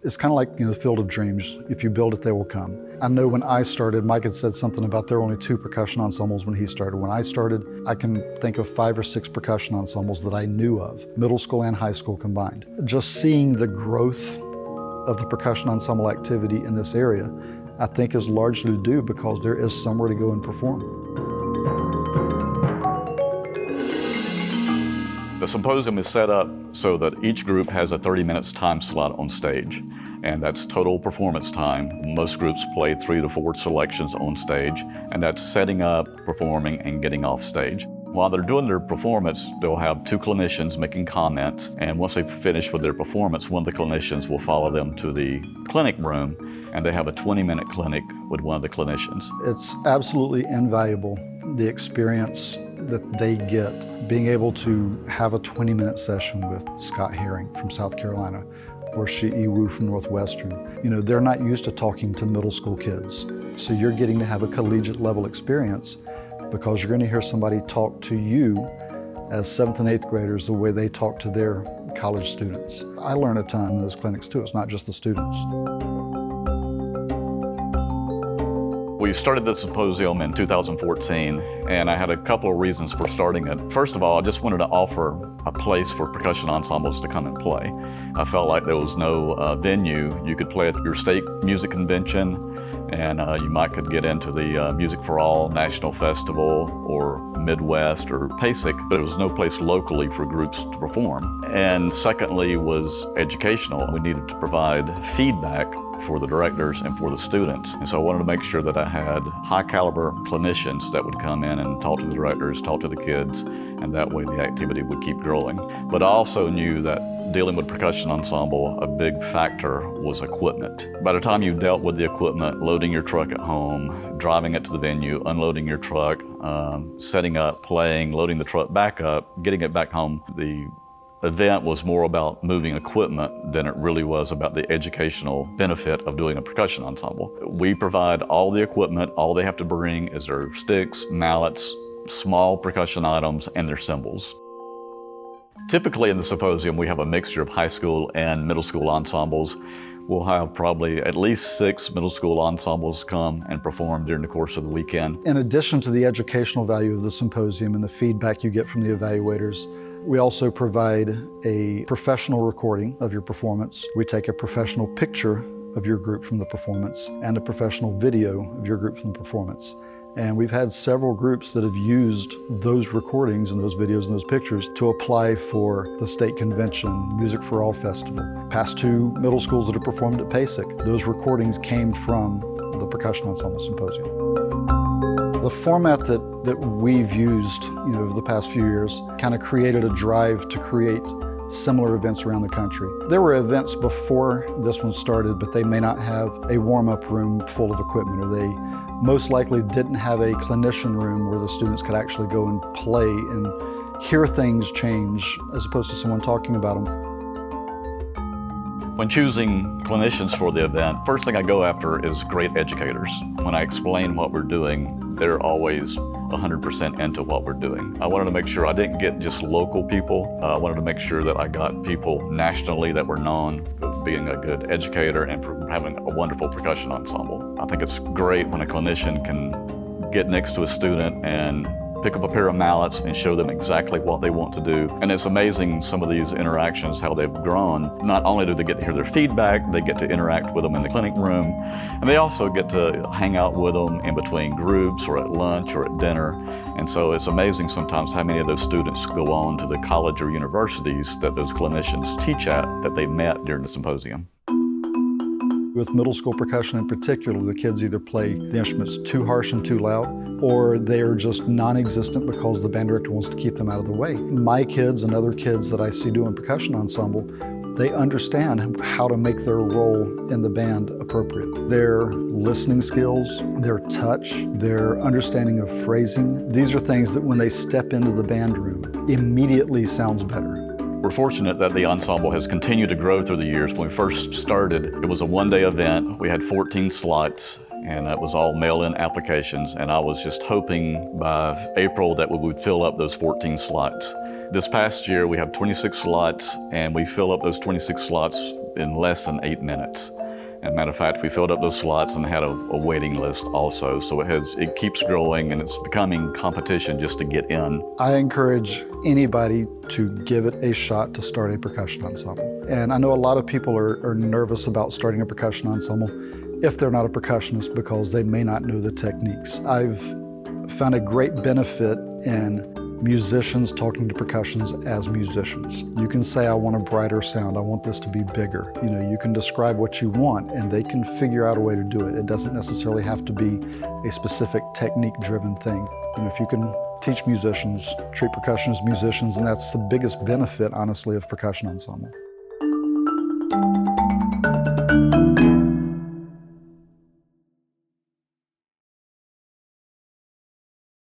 It's kind of like, the field of dreams. If you build it, they will come. I know when I started, Mike had said something about there were only 2 percussion ensembles when he started. When I started, I can think of 5 or 6 percussion ensembles that I knew of, middle school and high school combined. Just seeing the growth of the percussion ensemble activity in this area, I think is largely due because there is somewhere to go and perform. The symposium is set up so that each group has a 30 minutes time slot on stage, and that's total performance time. Most groups play 3 to 4 selections on stage, and that's setting up, performing, and getting off stage. While they're doing their performance, they'll have 2 clinicians making comments, and once they've finished with their performance, one of the clinicians will follow them to the clinic room, and they have a 20-minute clinic with one of the clinicians. It's absolutely invaluable, the experience that they get, being able to have a 20-minute session with Scott Herring from South Carolina or Shi Wu from Northwestern. They're not used to talking to middle school kids. So you're getting to have a collegiate level experience because you're going to hear somebody talk to you as 7th and 8th graders the way they talk to their college students. I learn a ton in those clinics too. It's not just the students. We started the symposium in 2014, and I had a couple of reasons for starting it. First of all, I just wanted to offer a place for percussion ensembles to come and play. I felt like there was no venue. You could play at your state music convention, and you might could get into the Music for All National Festival or Midwest or PASIC, but there was no place locally for groups to perform. And secondly was educational. We needed to provide feedback for the directors and for the students. And so I wanted to make sure that I had high caliber clinicians that would come in and talk to the directors, talk to the kids, and that way the activity would keep growing. But I also knew that dealing with percussion ensemble, a big factor was equipment. By the time you dealt with the equipment, loading your truck at home, driving it to the venue, unloading your truck, setting up, playing, loading the truck back up, getting it back home, the event was more about moving equipment than it really was about the educational benefit of doing a percussion ensemble. We provide all the equipment. All they have to bring is their sticks, mallets, small percussion items, and their cymbals. Typically in the symposium, we have a mixture of high school and middle school ensembles. We'll have probably at least 6 middle school ensembles come and perform during the course of the weekend. In addition to the educational value of the symposium and the feedback you get from the evaluators, we also provide a professional recording of your performance. We take a professional picture of your group from the performance and a professional video of your group from the performance. And we've had several groups that have used those recordings and those videos and those pictures to apply for the state convention, Music for All Festival. Past 2 middle schools that have performed at PASIC, those recordings came from the Percussion Ensemble Symposium. The format that we've used over the past few years kind of created a drive to create similar events around the country. There were events before this one started, but they may not have a warm-up room full of equipment, or they most likely didn't have a clinician room where the students could actually go and play and hear things change as opposed to someone talking about them. When choosing clinicians for the event, first thing I go after is great educators. When I explain what we're doing, they're always 100% into what we're doing. I wanted to make sure I didn't get just local people. I wanted to make sure that I got people nationally that were known for being a good educator and for having a wonderful percussion ensemble. I think it's great when a clinician can get next to a student and pick up a pair of mallets and show them exactly what they want to do. And it's amazing some of these interactions, how they've grown. Not only do they get to hear their feedback, they get to interact with them in the clinic room, and they also get to hang out with them in between groups or at lunch or at dinner. And so it's amazing sometimes how many of those students go on to the college or universities that those clinicians teach at that they met during the symposium. With middle school percussion in particular, the kids either play the instruments too harsh and too loud, or they're just non-existent because the band director wants to keep them out of the way. My kids and other kids that I see doing percussion ensemble, they understand how to make their role in the band appropriate. Their listening skills, their touch, their understanding of phrasing, these are things that when they step into the band room, immediately sounds better. We're fortunate that the ensemble has continued to grow through the years. When we first started, it was a one-day event. We had 14 slots, and that was all mail-in applications, and I was just hoping by April that we would fill up those 14 slots. This past year, we have 26 slots, and we fill up those 26 slots in less than 8 minutes. And matter of fact, we filled up those slots and had a waiting list also. So it keeps growing, and it's becoming competition just to get in. I encourage anybody to give it a shot to start a percussion ensemble. And I know a lot of people are nervous about starting a percussion ensemble if they're not a percussionist because they may not know the techniques. I've found a great benefit in musicians talking to percussionists as musicians. You can say, I want a brighter sound, I want this to be bigger. You know, you can describe what you want and they can figure out a way to do it. It doesn't necessarily have to be a specific technique-driven thing. And if you can teach musicians, treat percussion as musicians, and that's the biggest benefit, honestly, of percussion ensemble.